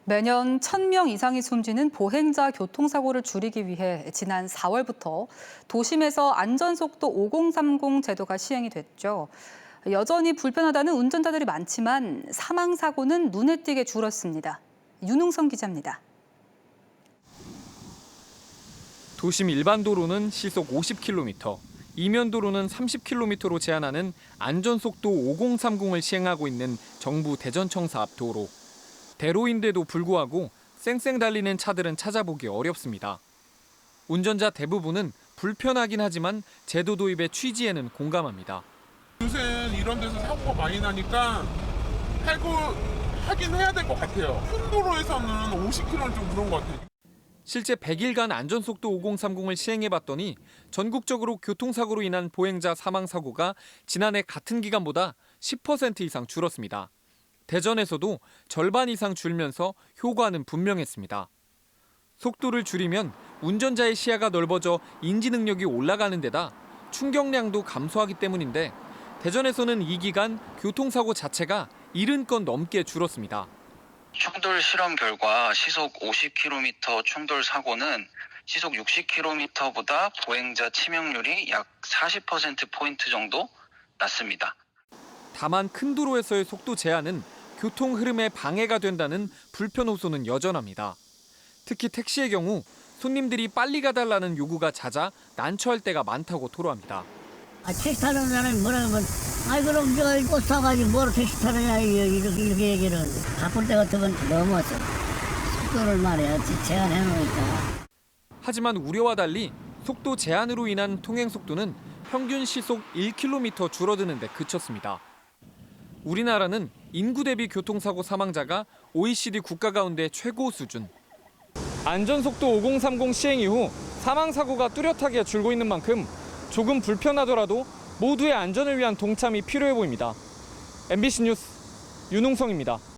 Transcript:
매년 1,000명 이상이 숨지는 보행자 교통사고를 줄이기 위해 지난 4월부터 도심에서 안전속도 5030 제도가 시행이 됐죠. 여전히 불편하다는 운전자들이 많지만 사망사고는 눈에 띄게 줄었습니다. 윤웅성 기자입니다. 도심 일반 도로는 시속 50km, 이면 도로는 30km로 제한하는 안전속도 5030을 시행하고 있는 정부 대전청사 앞 도로. 대로인데도 불구하고 쌩쌩 달리는 차들은 찾아보기 어렵습니다. 운전자 대부분은 불편하긴 하지만 제도 도입의 취지에는 공감합니다. 요새는 이런 데서 사고가 많이 나니까 하긴 해야 될 것 같아요. 큰 도로에서는 50km는 좀 그런 것 같아요. 실제 100일간 안전속도 5030을 시행해봤더니 전국적으로 교통사고로 인한 보행자 사망사고가 지난해 같은 기간보다 10% 이상 줄었습니다. 대전에서도 절반 이상 줄면서 효과는 분명했습니다. 속도를 줄이면 운전자의 시야가 넓어져 인지 능력이 올라가는 데다 충격량도 감소하기 때문인데 대전에서는 이 기간 교통사고 자체가 70건 넘게 줄었습니다. 충돌 실험 결과 시속 50km 충돌 사고는 시속 60km보다 보행자 치명률이 약 40%포인트 정도 낮습니다. 다만 큰 도로에서의 속도 제한은 교통 흐름에 방해가 된다는 불편 호소는 여전합니다. 특히 택시의 경우 손님들이 빨리 가달라는 요구가 잦아 난처할 때가 많다고 토로합니다. 택시 타는 사람이 뭐라 하면 그럼 저 버스 타가지고 뭐로 택시 타느냐 이렇게 얘기를 바쁠 때 같으면 넘어서 속도를 말이야 제한해놓으니까. 하지만 우려와 달리 속도 제한으로 인한 통행 속도는 평균 시속 1km 줄어드는 데 그쳤습니다. 우리나라는 인구 대비 교통사고 사망자가 OECD 국가 가운데 최고 수준. 안전속도 5030 시행 이후 사망사고가 뚜렷하게 줄고 있는 만큼 조금 불편하더라도 모두의 안전을 위한 동참이 필요해 보입니다. MBC 뉴스 윤웅성입니다.